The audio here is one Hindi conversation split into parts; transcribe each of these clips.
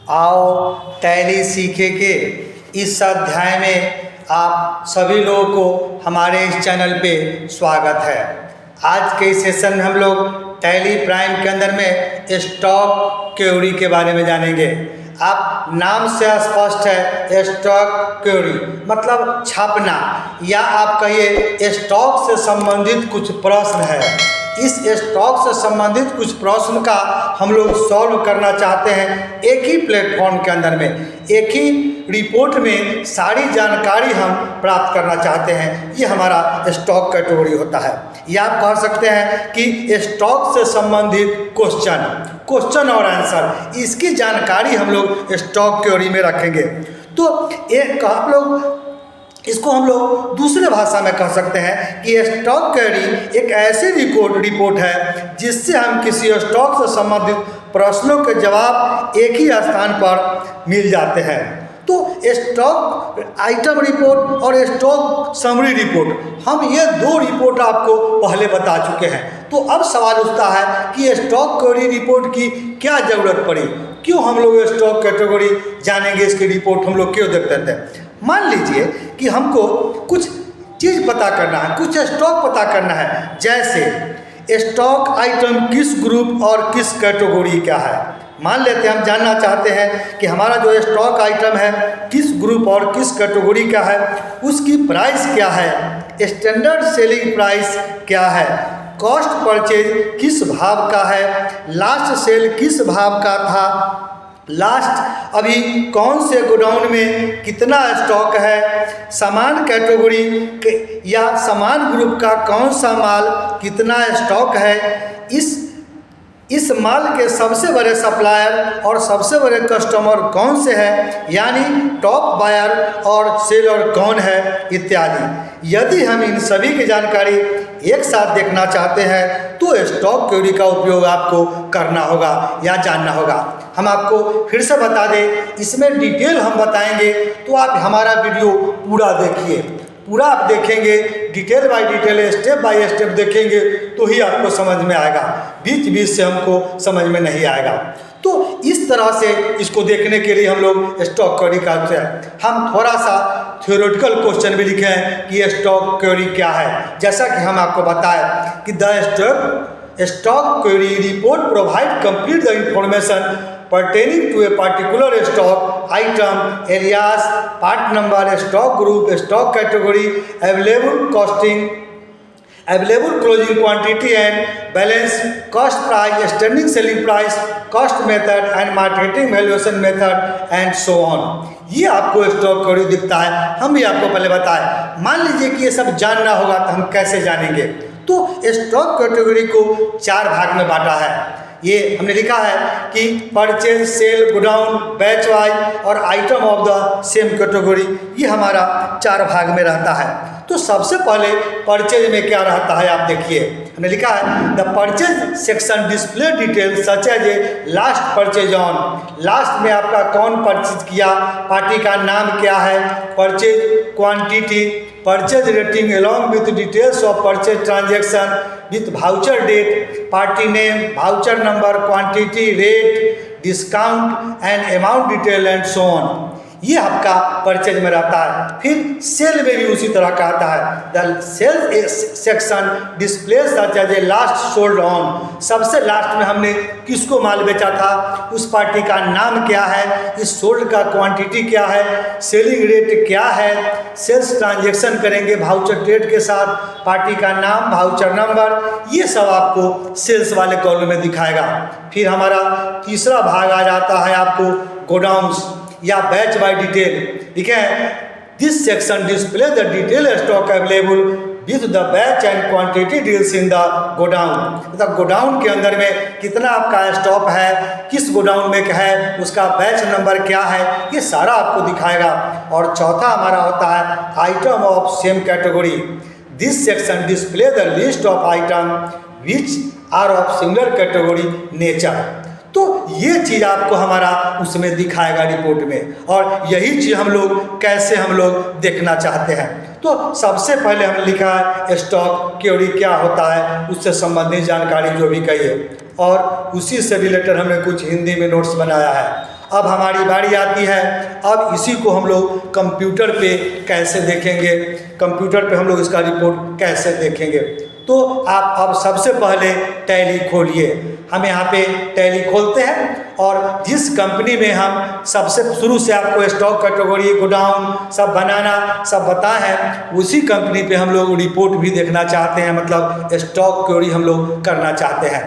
आओ टैली सीखेंगे। इस अध्याय में आप सभी लोगों को हमारे इस चैनल पे स्वागत है। आज के इस सेशन में हम लोग टैली प्राइम के अंदर में स्टॉक क्वेरी के बारे में जानेंगे। आप नाम से स्पष्ट है, स्टॉक क्वेरी मतलब छापना, या आप कहिए स्टॉक से संबंधित कुछ प्रश्न है। इस स्टॉक से संबंधित कुछ प्रश्न का हम लोग सॉल्व करना चाहते हैं एक ही प्लेटफॉर्म के अंदर में, एक ही रिपोर्ट में सारी जानकारी हम प्राप्त करना चाहते हैं। ये हमारा स्टॉक कैटेगरी होता है। या आप कह सकते हैं कि स्टॉक से संबंधित क्वेश्चन और आंसर, इसकी जानकारी हम लोग स्टॉक क्वेरी में रखेंगे। तो एक आप लोग इसको हम लोग दूसरे भाषा में कह सकते हैं कि स्टॉक क्वेरी एक ऐसी रिपोर्ट है जिससे हम किसी स्टॉक से संबंधित प्रश्नों के जवाब एक ही स्थान पर मिल जाते हैं। तो स्टॉक आइटम रिपोर्ट और स्टॉक समरी रिपोर्ट, हम ये दो रिपोर्ट आपको पहले बता चुके हैं। तो अब सवाल उठता है कि स्टॉक क्वेरी रिपोर्ट की क्या ज़रूरत पड़ी, क्यों हम लोग स्टॉक कैटेगरी जानेंगे, इसकी रिपोर्ट हम लोग क्यों देखते थे। मान लीजिए कि हमको कुछ चीज़ पता करना है, कुछ स्टॉक पता करना है, जैसे स्टॉक आइटम किस ग्रुप और किस कैटेगरी का है। मान लेते हैं हम जानना चाहते हैं कि हमारा जो स्टॉक आइटम है किस ग्रुप और किस कैटेगरी का है, उसकी प्राइस क्या है, स्टैंडर्ड सेलिंग प्राइस क्या है, कॉस्ट परचेज किस भाव का है, लास्ट सेल किस भाव का था, लास्ट अभी कौन से गोडाउन में कितना स्टॉक है, समान कैटेगरी या समान ग्रुप का कौन सा माल कितना स्टॉक है, इस माल के सबसे बड़े सप्लायर और सबसे बड़े कस्टमर कौन से हैं, यानी टॉप बायर और सेलर कौन है, इत्यादि। यदि हम इन सभी की जानकारी एक साथ देखना चाहते हैं तो स्टॉक क्वेरी का उपयोग आपको करना होगा या जानना होगा। हम आपको फिर से बता दें, इसमें डिटेल हम बताएंगे, तो आप हमारा वीडियो पूरा देखिए। पूरा आप देखेंगे, detail by detail, step by step देखेंगे तो ही आपको समझ में आएगा, बीच बीच से हमको समझ में नहीं आएगा। तो इस तरह से इसको देखने के लिए हम लोग स्टॉक क्वेरी करते हैं। हम थोड़ा सा थ्योरेटिकल क्वेश्चन भी लिखे हैं कि स्टॉक क्वेरी क्या है। जैसा कि हम आपको बताएं कि the stock query report provide complete the information pertaining to a particular stock item, areas, part number, stock group, stock category, available costing, available closing quantity and balance, cost price, standing selling price, cost method and marketing valuation method and so on। ये आपको स्टॉक क्वेरी दिखता है। हम भी आपको पहले बताएं, मान लीजिए कि ये सब जानना होगा तो हम कैसे जानेंगे। तो स्टॉक कैटेगरी को 4 भाग में बांटा है। ये हमने लिखा है कि purchase, sale, godown, batch wise और item of the same category, ये हमारा 4 भाग में रहता है। तो सबसे पहले परचेज में क्या रहता है आप देखिए, हमने लिखा है the purchase section display detail such as a last purchase on, last में आपका कौन परचेज किया, पार्टी का नाम क्या है, purchase quantity, purchase rating along with details of purchase transaction with voucher date, party name, voucher number, quantity, rate, discount and amount detail and so on. ये आपका परचेज में रहता है। फिर सेल में भी उसी तरह का आता है the sale section display such as a last sold on, सबसे लास्ट में हमने किसको माल बेचा था, उस पार्टी का नाम क्या है, इस सोल्ड का क्वांटिटी क्या है, सेलिंग रेट क्या है, सेल्स ट्रांजैक्शन करेंगे वाउचर डेट के साथ, पार्टी का नाम, वाउचर नंबर, ये सब आपको सेल्स वाले कॉलम में दिखाएगा। फिर हमारा तीसरा भाग आ जाता है आपको गोडाउन्स या बैच बाय डिटेल, ठीक है। This section display the detail stock available with the batch and quantity deals in the godown, मतलब गोडाउन के अंदर में कितना आपका स्टॉक है, किस गोडाउन में है, उसका बैच नंबर क्या है, ये सारा आपको दिखाएगा। और चौथा हमारा होता है item of same category. This section display the list of item which are of similar category nature. तो ये चीज़ आपको हमारा उसमें दिखाएगा रिपोर्ट में, और यही चीज़ हम लोग कैसे हम लोग देखना चाहते हैं। तो सबसे पहले हमने लिखा है स्टॉक क्वेरी क्या होता है, उससे संबंधित जानकारी जो भी कही है, और उसी से रिलेटेड हमने कुछ हिंदी में नोट्स बनाया है। अब हमारी बारी आती है, अब इसी को हम लोग कंप्यूटर पे कैसे देखेंगे, कंप्यूटर पे हम लोग इसका रिपोर्ट कैसे देखेंगे। तो आप अब सबसे पहले टैली खोलिए। हम यहाँ पे टैली खोलते हैं और जिस कंपनी में हम सबसे शुरू से आपको स्टॉक कैटेगरी, गोडाउन सब बनाना सब बताए हैं, उसी कंपनी पे हम लोग रिपोर्ट भी देखना चाहते हैं, मतलब स्टॉक क्वेरी हम लोग करना चाहते हैं।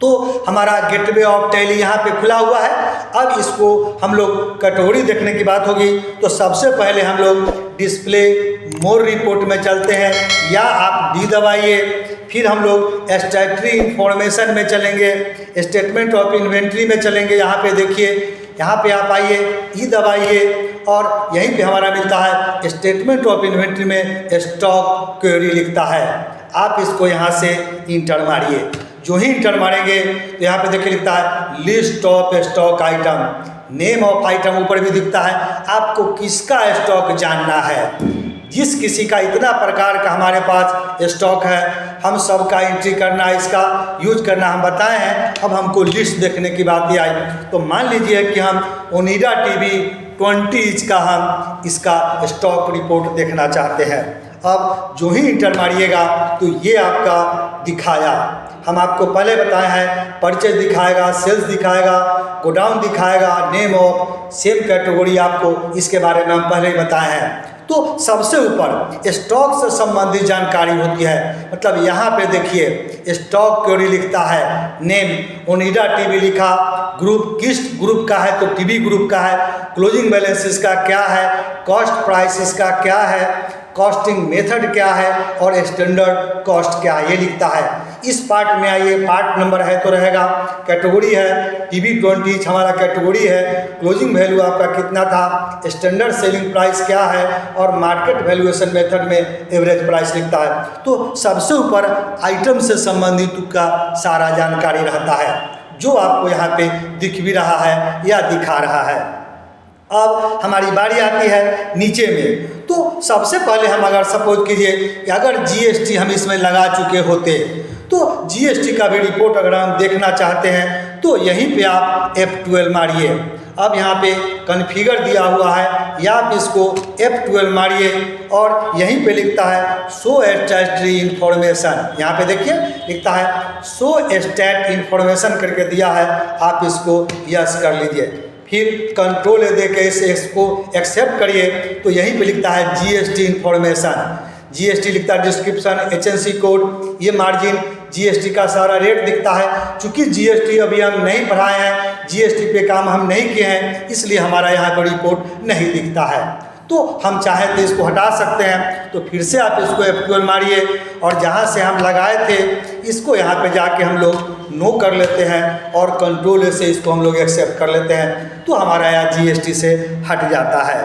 तो हमारा गेटवे ऑफ टैली यहाँ पे खुला हुआ है। अब इसको हम लोग कैटेगरी देखने की बात होगी तो सबसे पहले हम लोग डिस्प्ले मोर रिपोर्ट में चलते हैं, या आप डी दबाइए। फिर हम लोग स्टैट्यूटरी इंफॉर्मेशन में चलेंगे, स्टेटमेंट ऑफ इन्वेंट्री में चलेंगे। यहाँ पे देखिए, यहाँ पे आप आइए, ई दबाइए और यहीं पे हमारा मिलता है स्टेटमेंट ऑफ इन्वेंट्री में स्टॉक क्वेरी लिखता है। आप इसको यहाँ से इंटर मारिए। जो ही इंटर मारेंगे तो यहाँ पे देखिए लिखता है list of stock item, name of item ऊपर भी दिखता है। आपको किसका स्टॉक जानना है, जिस किसी का इतना प्रकार का हमारे पास स्टॉक है, हम सब का एंट्री करना, इसका यूज करना हम बताए हैं। अब हमको लिस्ट देखने की बात ही आई, तो मान लीजिए कि हम ओनिडा टीवी 20 इंच का हम इसका स्टॉक रिपोर्ट देखना चाहते हैं। अब जो ही इंटर मारिएगा तो ये आपका दिखाया, हम आपको पहले बताए हैं, परचेज दिखाएगा, सेल्स दिखाएगा, गोडाउन दिखाएगा, नेम ऑफ सेम कैटेगरी, आपको इसके बारे में हम पहले ही बताए हैं। तो सबसे ऊपर स्टॉक से संबंधित जानकारी होती है, मतलब यहाँ पे देखिए स्टॉक क्वेरी लिखता है, नेम ओनिडा टीवी लिखा, ग्रुप किस ग्रुप का है तो टीवी ग्रुप का है, क्लोजिंग बैलेंस इसका क्या है, कॉस्ट प्राइस इसका क्या है, कॉस्टिंग मेथड क्या है और स्टैंडर्ड कॉस्ट क्या है, ये लिखता है। इस पार्ट में आइए, पार्ट नंबर है तो रहेगा, कैटेगरी है टीवी 20 हमारा कैटेगरी है, क्लोजिंग वैल्यू आपका कितना था, स्टैंडर्ड सेलिंग प्राइस क्या है और मार्केट वैल्यूएशन मेथड में एवरेज प्राइस लिखता है। तो सबसे ऊपर आइटम से संबंधित का सारा जानकारी रहता है, जो आपको यहाँ पे दिख भी रहा है या दिखा रहा है। अब हमारी बारी आती है नीचे में, तो सबसे पहले हम अगर सपोज कीजिए कि अगर जीएसटी हम इसमें लगा चुके होते तो जीएसटी का भी रिपोर्ट अगर हम देखना चाहते हैं तो यहीं पे आप F12 मारिए। अब यहाँ पे कॉन्फ़िगर दिया हुआ है, या आप इसको F12 मारिए और यहीं पे लिखता है शो स्टैट्यूटरी इन्फॉर्मेशन। यहाँ पे देखिए लिखता है शो स्टैट इन्फॉर्मेशन करके दिया है, आप इसको यस कर लीजिए। फिर कंट्रोल दे के इसको एक्सेप्ट करिए तो यहीं पे लिखता है जीएसटी इन्फॉर्मेशन, जीएसटी लिखता है डिस्क्रिप्शन, एचएनसी कोड, ये मार्जिन, जीएसटी का सारा रेट दिखता है। चूँकि जीएसटी अभी हम नहीं पढ़ाए हैं, जीएसटी पे काम हम नहीं किए हैं, इसलिए हमारा यहाँ पर रिपोर्ट नहीं दिखता है। तो हम चाहें तो इसको हटा सकते हैं, तो फिर से आप इसको F12 मारिए और जहाँ से हम लगाए थे इसको यहाँ पे जाके हम लोग नो कर लेते हैं और कंट्रोल से इसको हम लोग एक्सेप्ट कर लेते हैं, तो हमारा यहाँ जीएसटी से हट जाता है।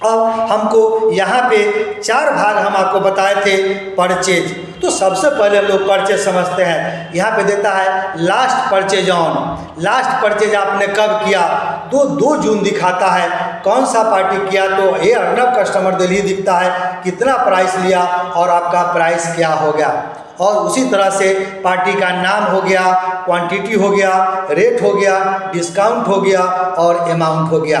अब हमको यहाँ पे 4 भाग हम आपको बताए थे परचेज, तो सबसे पहले हम लोग परचेज समझते हैं। यहाँ पे देता है last purchase on, last purchase आपने कब किया तो 2 जून दिखाता है, कौन सा पार्टी किया तो ये अर्नब कस्टमर दिल्ली दिखता है, कितना प्राइस लिया और आपका प्राइस क्या हो गया, और उसी तरह से पार्टी का नाम हो गया, क्वांटिटी हो गया, रेट हो गया, डिस्काउंट हो गया और अमाउंट हो गया।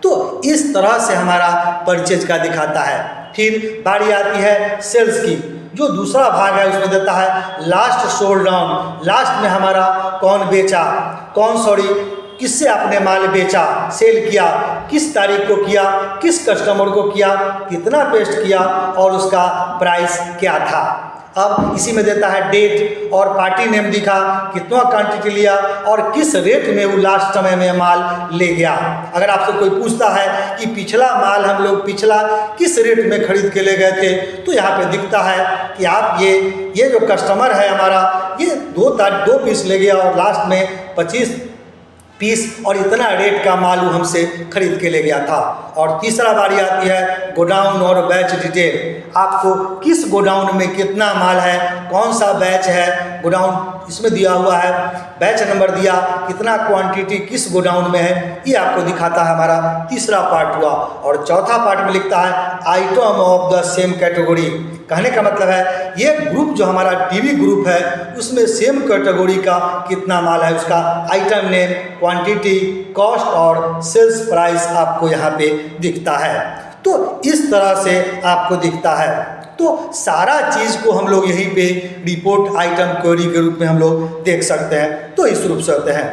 तो इस तरह से हमारा परचेज का दिखाता है। फिर बारी आती है सेल्स की, जो दूसरा भाग है उसमें देता है लास्ट सोल्ड डाउन, लास्ट में हमारा कौन बेचा, किससे आपने माल बेचा, सेल किया, किस तारीख को किया, किस कस्टमर को किया, कितना पेस्ट किया और उसका प्राइस क्या था। अब इसी में देता है डेट और पार्टी नेम दिखा, कितना क्वांटिटी लिया और किस रेट में वो लास्ट समय में माल ले गया। अगर आपसे कोई पूछता है कि पिछला माल हम लोग पिछला किस रेट में खरीद के ले गए थे, तो यहाँ पे दिखता है कि आप ये जो कस्टमर है हमारा, ये 2 पीस ले गया और लास्ट में 25 पीस और इतना रेट का माल हमसे खरीद के ले गया था। और तीसरा बारी आती है गोडाउन और बैच डिटेल, आपको किस गोडाउन में कितना माल है, कौन सा बैच है, गोडाउन इसमें दिया हुआ है, बैच नंबर दिया, कितना क्वांटिटी किस गोडाउन में है, ये आपको दिखाता है। हमारा तीसरा पार्ट हुआ। और चौथा पार्ट में लिखता है item of the same category, कहने का मतलब है ये ग्रुप जो हमारा टीवी ग्रुप है उसमें सेम कैटेगरी का कितना माल है, उसका आइटम नेम, क्वांटिटी, कॉस्ट और सेल्स प्राइस आपको यहाँ पे दिखता है। तो इस तरह से आपको दिखता है। तो सारा चीज़ को हम लोग यहीं पे रिपोर्ट आइटम क्वेरी के रूप में हम लोग देख सकते हैं। तो इस रूप से होते हैं।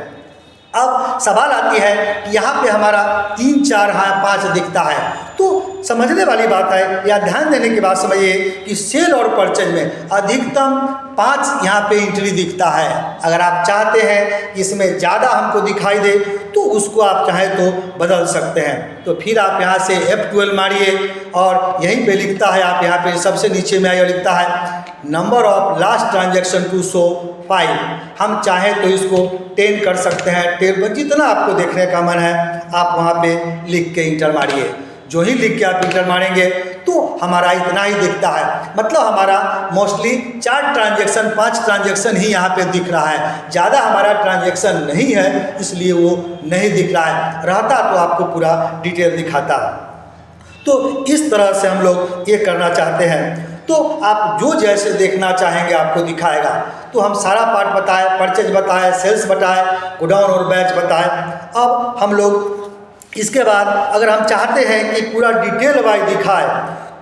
अब सवाल आती है कि यहाँ पे हमारा 3, 4, 5 दिखता है। तो समझने वाली बात है या ध्यान देने की बात समझिए कि सेल और परचेज में अधिकतम 5 यहाँ पे एंट्री दिखता है। अगर आप चाहते हैं कि इसमें ज़्यादा हमको दिखाई दे तो उसको आप चाहें तो बदल सकते हैं। तो फिर आप यहाँ से F12 मारिए और यहीं पे लिखता है, आप यहाँ पे सबसे नीचे में आइए, लिखता है number of last transaction to show 5। हम चाहें तो इसको 10 कर सकते हैं। 10 पर जितना आपको देखने का मन है आप वहाँ पे लिख के इंटर मारिए। जो ही लिख के आप इंटर मारेंगे तो हमारा इतना ही दिखता है। मतलब हमारा मोस्टली 4 ट्रांजैक्शन 5 ट्रांजैक्शन ही यहाँ पे दिख रहा है, ज़्यादा हमारा ट्रांजैक्शन नहीं है, इसलिए वो नहीं दिख रहा है। रहता तो आपको पूरा डिटेल दिखाता। तो इस तरह से हम लोग ये करना चाहते हैं। तो आप जो जैसे देखना चाहेंगे आपको दिखाएगा। तो हम सारा पार्ट बताए, परचेज बताए, सेल्स बताए, गोडाउन और बैच बताए। अब हम लोग इसके बाद अगर हम चाहते हैं कि पूरा डिटेल वाइज दिखाए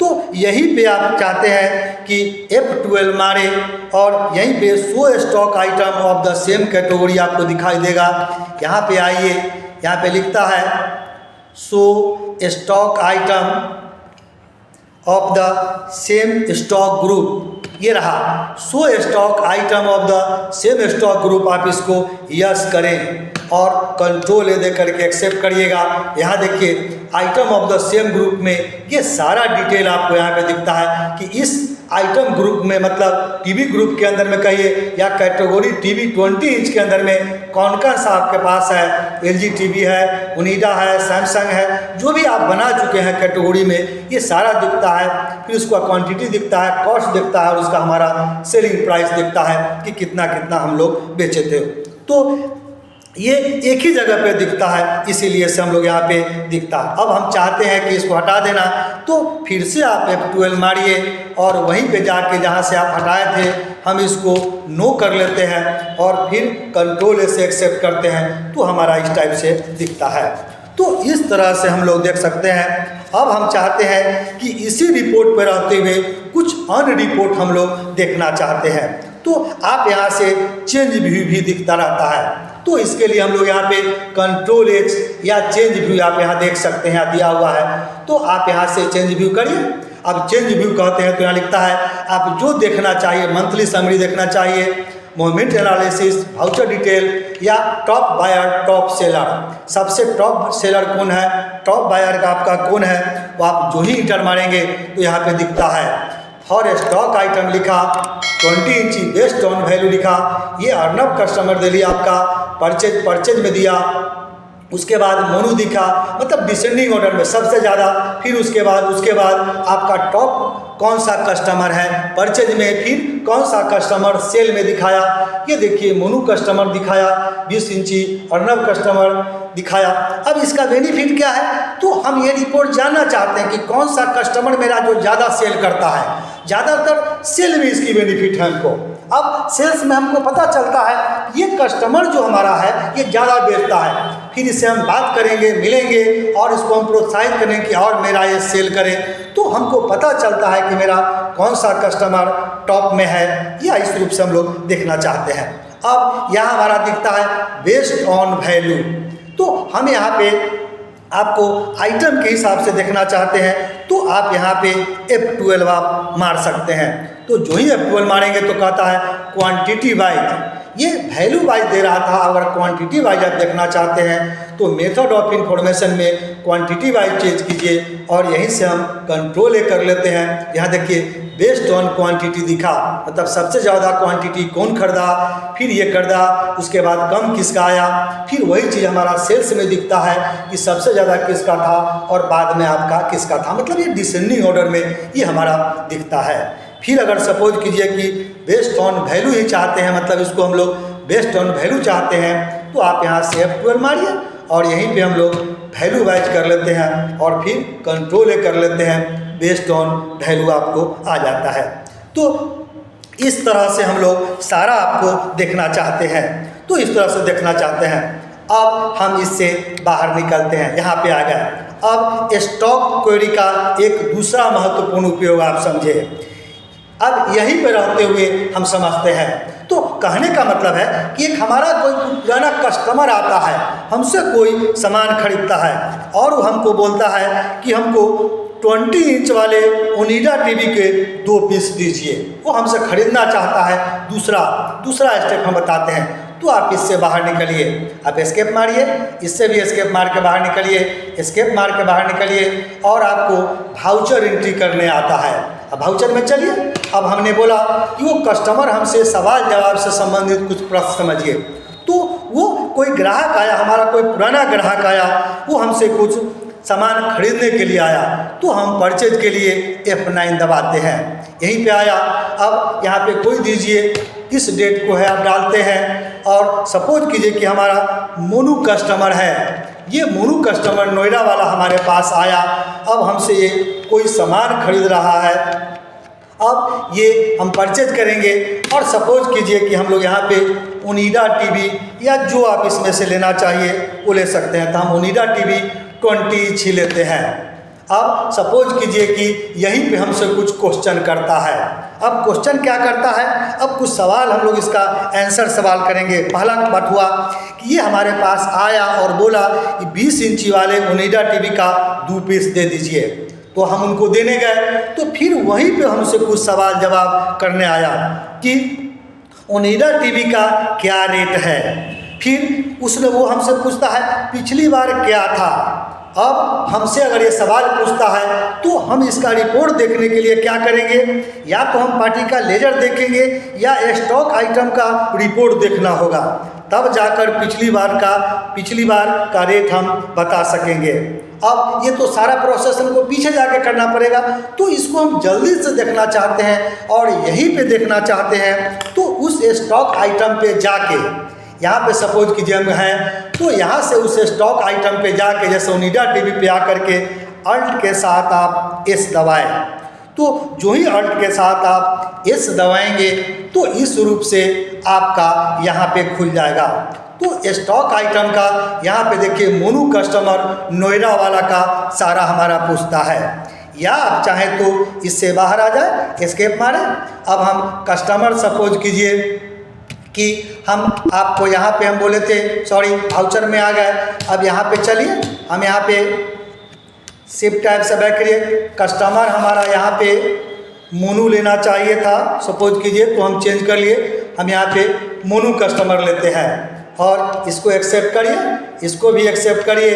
तो यहीं पे आप चाहते हैं कि F12 मारे और यहीं पे show stock item of the same category आपको दिखाई देगा। यहाँ पे आइए, यहाँ पे लिखता है show stock item of the same stock group. ये रहा show stock item of the same stock group. आप इसको यस करें और कंट्रोल दे करके एक्सेप्ट करिएगा। यहाँ देखिए item of the same group में ये सारा डिटेल आपको यहाँ पे दिखता है कि इस आइटम ग्रुप में, मतलब टीवी ग्रुप के अंदर में कहिए या कैटेगरी टीवी 20 इंच के अंदर में कौन कौन सा आपके पास है। LG टीवी है, ओनिडा है, सैमसंग है, जो भी आप बना चुके हैं कैटेगरी में ये सारा दिखता है। फिर उसका क्वांटिटी दिखता है, कॉस्ट दिखता है और उसका हमारा सेलिंग प्राइस दिखता है कि कितना कितना हम लोग बेचे थे। तो ये एक ही जगह पे दिखता है, इसीलिए से हम लोग यहाँ पे दिखता है। अब हम चाहते हैं कि इसको हटा देना, तो फिर से आप F12 मारिए और वहीं पे जाके जहाँ से आप हटाए थे हम इसको नो कर लेते हैं और फिर कंट्रोल से एक्सेप्ट करते हैं तो हमारा इस टाइप से दिखता है। तो इस तरह से हम लोग देख सकते हैं। अब हम चाहते हैं कि इसी रिपोर्ट पर रहते हुए कुछ अन्य रिपोर्ट हम लोग देखना चाहते हैं। तो आप यहाँ से चेंज व्यू भी दिखता रहता है। तो इसके लिए हम लोग यहाँ पे कंट्रोल H या चेंज व्यू आप यहाँ देख सकते हैं, दिया हुआ है। तो आप यहाँ से चेंज व्यू करिए। अब चेंज व्यू कहते हैं तो यहाँ लिखता है आप जो देखना चाहिए, मंथली समरी देखना चाहिए, मूवमेंट एनालिसिस, वाउचर डिटेल या टॉप बायर टॉप सेलर। सबसे टॉप सेलर कौन है, टॉप बायर का आपका कौन है, वो आप जो ही इंटर मारेंगे तो यहाँ पे दिखता है। फॉर स्टॉक आइटम लिखा, 20 इंची बेस्ड ऑन वैल्यू लिखा, ये अर्नब कस्टमर दिली आपका, परचेज में दिया, उसके बाद मोनू दिखा, मतलब डिसेंडिंग ऑर्डर में सबसे ज़्यादा। फिर उसके बाद आपका टॉप कौन सा कस्टमर है परचेज में, फिर कौन सा कस्टमर सेल में दिखाया। ये देखिए मोनू कस्टमर दिखाया, 20 इंची अर्नब कस्टमर दिखाया। अब इसका बेनिफिट क्या है, तो हम ये रिपोर्ट जानना चाहते हैं कि कौन सा कस्टमर मेरा जो ज़्यादा सेल करता है। ज़्यादातर सेल में इसकी बेनिफिट है हमको। अब सेल्स में हमको पता चलता है ये कस्टमर जो हमारा है ये ज़्यादा बेचता है। फिर इससे हम बात करेंगे, मिलेंगे और इसको हम प्रोत्साहित करें कि और मेरा ये सेल करें, तो हमको पता चलता है कि मेरा कौन सा कस्टमर टॉप में है, या इस रूप से हम लोग देखना चाहते हैं। अब यहाँ हमारा दिखता है बेस्ड ऑन वैल्यू। तो हम यहाँ पे आपको आइटम के हिसाब से देखना चाहते हैं तो आप यहाँ पे F12 आप मार सकते हैं। तो जो ही F12 मारेंगे तो कहता है क्वांटिटी वाइज, ये वैल्यू वाइज दे रहा था। अगर क्वांटिटी वाइज आप देखना चाहते हैं तो मेथड ऑफ इंफॉर्मेशन में क्वांटिटी वाइज चेंज कीजिए और यहीं से हम कंट्रोल कर लेते हैं। यहाँ देखिए बेस्ड ऑन क्वांटिटी दिखा, मतलब सबसे ज़्यादा क्वांटिटी कौन खरीदा, फिर ये खरीदा, उसके बाद कम किसका आया, फिर वही चीज़ हमारा सेल्स में दिखता है कि सबसे ज़्यादा किसका था और बाद में आपका किसका था। मतलब ये डिसेंडिंग ऑर्डर में ये हमारा दिखता है। फिर अगर सपोज कीजिए कि बेस्ड ऑन वैल्यू ही चाहते हैं, मतलब इसको हम लोग बेस्ड ऑन वैल्यू चाहते हैं, तो आप यहाँ से F12 मारिए और यहीं पे हम लोग वैल्यू वाइज कर लेते हैं और फिर कंट्रोल कर लेते हैं। बेस्ड ऑन वैल्यू आपको आ जाता है। तो इस तरह से हम लोग सारा आपको देखना चाहते हैं। तो इस तरह से देखना चाहते हैं। अब हम इससे बाहर निकलते हैं, यहाँ पे आ गए। अब स्टॉक क्वेरी का एक दूसरा महत्वपूर्ण उपयोग आप समझे। अब यहीं पे रहते हुए हम समझते हैं। तो कहने का मतलब है कि एक हमारा कोई पुराना कस्टमर आता है, हमसे कोई सामान खरीदता है और वो हमको बोलता है कि हमको 20 इंच वाले ओनिडा टीवी के 2 पीस दीजिए। वो हमसे खरीदना चाहता है। दूसरा स्टेप हम बताते हैं। तो आप इससे बाहर निकलिए, आप एस्केप मारिए, इससे भी एस्केप मार के बाहर निकलिए, एस्केप मार के बाहर निकलिए और आपको वाउचर एंट्री करने आता है। अब वाउचर में चलिए। अब हमने बोला कि वो कस्टमर हमसे सवाल जवाब से संबंधित कुछ प्रश्न समझिए। तो वो कोई ग्राहक आया, हमारा कोई पुराना ग्राहक आया, वो हमसे कुछ सामान खरीदने के लिए आया। तो हम परचेज के लिए F9 दबाते हैं। यहीं पे आया। अब यहाँ पे कोई दीजिए, किस डेट को है आप डालते हैं। और सपोज कीजिए कि हमारा मोनू कस्टमर है। ये मोनू कस्टमर नोएडा वाला हमारे पास आया। अब हमसे ये कोई सामान खरीद रहा है। अब ये हम परचेज करेंगे और सपोज कीजिए कि हम लोग यहाँ पे ओनिडा टीवी या जो आप इसमें से लेना चाहिए वो ले सकते हैं। तो हम ओनिडा टीवी 20 इंच लेते हैं। अब सपोज कीजिए कि यहीं पे हमसे कुछ क्वेश्चन करता है। अब क्वेश्चन क्या करता है, अब कुछ सवाल हम लोग इसका आंसर सवाल करेंगे। पहला बात हुआ कि ये हमारे पास आया और बोला कि 20 इंची वाले ओनिडा टीवी का 2 पीस दे दीजिए। तो हम उनको देने गए। तो फिर वहीं पे हमसे कुछ सवाल जवाब करने आया कि ओनिडा टीवी का क्या रेट है। फिर उसने वो हमसे पूछता है पिछली बार क्या था। अब हमसे अगर ये सवाल पूछता है तो हम इसका रिपोर्ट देखने के लिए क्या करेंगे, या तो हम पार्टी का लेजर देखेंगे या स्टॉक आइटम का रिपोर्ट देखना होगा। तब जाकर पिछली बार का रेट हम बता सकेंगे। अब ये तो सारा प्रोसेस हमको पीछे जाके करना पड़ेगा। तो इसको हम जल्दी से देखना चाहते हैं और यहीं पे देखना चाहते हैं। तो उस स्टॉक आइटम पे जाके, यहाँ पे सपोज कीजिए हम हैं, तो यहाँ से उस स्टॉक आइटम पे जाके जैसे ओनिडा टीवी पे आकर के अल्ट के साथ आप एस दबाएं। तो जो ही अल्ट के साथ आप एस दबाएंगे तो इस रूप से आपका यहाँ पे खुल जाएगा। तो स्टॉक आइटम का यहाँ पे देखिए मोनू कस्टमर नोएडा वाला का सारा हमारा पूछता है। या आप चाहें तो इससे बाहर आ जाए, एस्केप मारें। अब हम कस्टमर सपोज कीजिए कि हम आपको यहाँ पे हम बोले थे, सॉरी वाउचर में आ गए। अब यहाँ पे चलिए, हम यहाँ पे शिफ्ट टाइप से बैक करिए। कस्टमर हमारा यहाँ पे मोनू लेना चाहिए था सपोज कीजिए, तो हम चेंज कर लिए। हम यहाँ पे मोनू कस्टमर लेते हैं और इसको एक्सेप्ट करिए, इसको भी एक्सेप्ट करिए।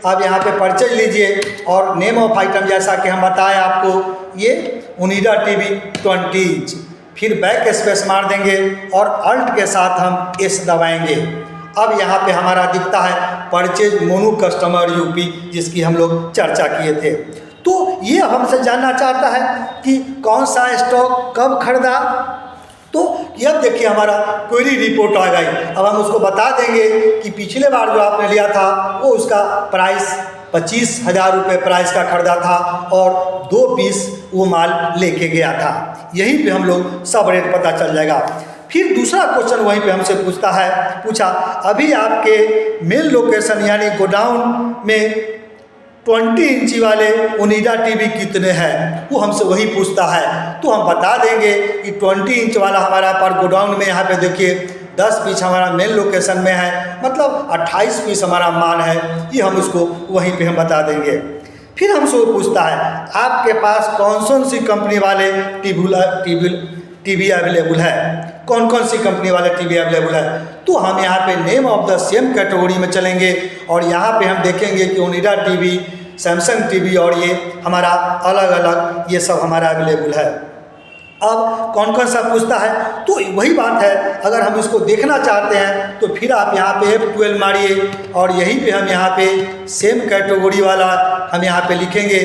अब यहाँ पे परचेज लीजिए और नेम ऑफ आइटम जैसा कि हम बताएं आपको, ये ओनिडा टीवी 20 इंच। फिर बैक स्पेस मार देंगे और अल्ट के साथ हम एस दबाएंगे। अब यहाँ पे हमारा दिखता है परचेज मोनू कस्टमर यूपी, जिसकी हम लोग चर्चा किए थे। तो ये हमसे जानना चाहता है कि कौन सा स्टॉक कब खरीदा। तो अब देखिए हमारा क्वेरी रिपोर्ट आ गई। अब हम उसको बता देंगे कि पिछले बार जो आपने लिया था वो उसका प्राइस 25,000 रुपये प्राइस का खरीदा था और 2 पीस वो माल लेके गया था। यहीं पे हम लोग सब रेट पता चल जाएगा। फिर दूसरा क्वेश्चन वहीं पे हमसे पूछा अभी आपके मेन लोकेशन यानी गोडाउन में 20 इंची वाले ओनिडा टीवी कितने हैं, वो हमसे वही पूछता है। तो हम बता देंगे कि 20 इंच वाला हमारा पर गोडाउन में यहाँ पे देखिए 10 पीस हमारा मेन लोकेशन में है, मतलब 28 पीस हमारा माल है। ये हम उसको वहीं पे हम बता देंगे। फिर हमसे वो पूछता है आपके पास कौन सी कंपनी वाले टीवी अवेलेबल है, कौन सी कंपनी वाले टीवी अवेलेबल है। तो हम यहाँ पे name of the same category में चलेंगे और यहाँ पे हम देखेंगे कि ओनिडा टीवी, सैमसंग टीवी और ये हमारा अलग अलग ये सब हमारा अवेलेबल है। अब कौन सा पूछता है, तो वही बात है, अगर हम इसको देखना चाहते हैं तो फिर आप यहाँ पे F12 मारिए और यहीं पे हम यहाँ पे सेम कैटेगरी वाला हम यहाँ पे लिखेंगे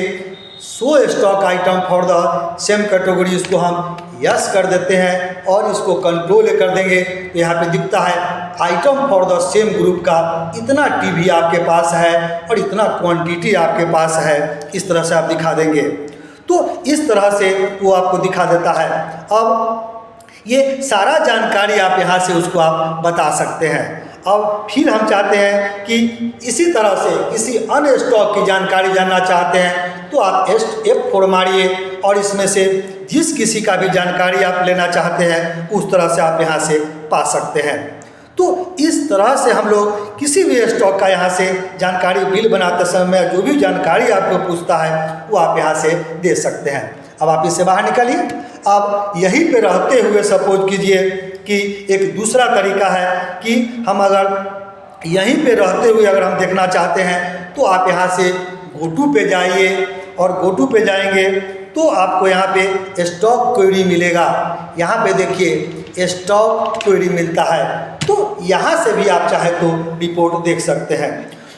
show stock item for the same category, इसको हम यस कर देते हैं और इसको कंट्रोल कर देंगे। तो यहाँ पे दिखता है item for the same group का इतना टीवी आपके पास है और इतना क्वांटिटी आपके पास है, इस तरह से आप दिखा देंगे। तो इस तरह से वो आपको दिखा देता है। अब ये सारा जानकारी आप यहाँ से उसको आप बता सकते हैं। अब फिर हम चाहते हैं कि इसी तरह से किसी अन्य स्टॉक की जानकारी जानना चाहते हैं तो आप F4 मारिए और इसमें से जिस किसी का भी जानकारी आप लेना चाहते हैं उस तरह से आप यहाँ से पा सकते हैं। तो इस तरह से हम लोग किसी भी स्टॉक का यहाँ से जानकारी बिल बनाते समय जो भी जानकारी आपको पूछता है वो आप यहाँ से दे सकते हैं। अब आप इससे बाहर निकलिए। अब यहीं पे रहते हुए सपोज कीजिए कि एक दूसरा तरीका है कि हम अगर यहीं पे रहते हुए अगर हम देखना चाहते हैं तो आप यहाँ से गो टू पे जाइए और गो टू पे जाएंगे तो आपको यहाँ पे स्टॉक क्वेरी मिलेगा। यहाँ पे देखिए स्टॉक क्वेरी मिलता है, तो यहाँ से भी आप चाहे तो रिपोर्ट देख सकते हैं।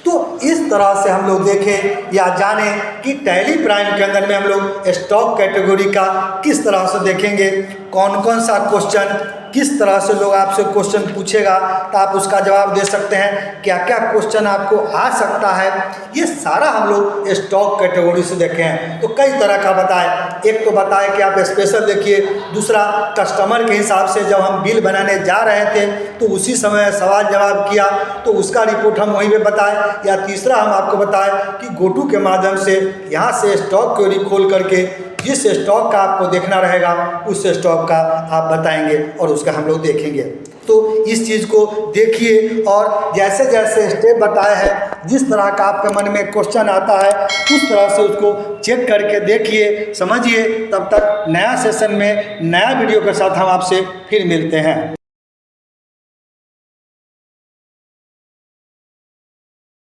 तो इस तरह से हम लोग देखें या जानें कि टैली प्राइम के अंदर में हम लोग स्टॉक कैटेगरी का किस तरह से देखेंगे, कौन कौन सा क्वेश्चन किस तरह से लोग आपसे क्वेश्चन पूछेगा तो आप उसका जवाब दे सकते हैं, क्या क्या क्वेश्चन आपको आ सकता है, ये सारा हम लोग स्टॉक कैटेगरी से देखे हैं। तो कई तरह का बताए, एक तो बताए कि आप स्पेशल देखिए, दूसरा कस्टमर के हिसाब से जब हम बिल बनाने जा रहे थे तो उसी समय सवाल जवाब किया तो उसका रिपोर्ट हम वहीं पे बताए, या तीसरा हम आपको बताएं कि गोटू के माध्यम से यहाँ से स्टॉक क्वेरी खोल करके जिस स्टॉक का आपको देखना रहेगा उस स्टॉक का आप बताएंगे और उसका हम लोग देखेंगे। तो इस चीज़ को देखिए और जैसे जैसे स्टेप बताए हैं, जिस तरह का आपके मन में क्वेश्चन आता है उस तरह से उसको चेक करके देखिए, समझिए। तब तक नया सेशन में नया वीडियो के साथ हम आपसे फिर मिलते हैं।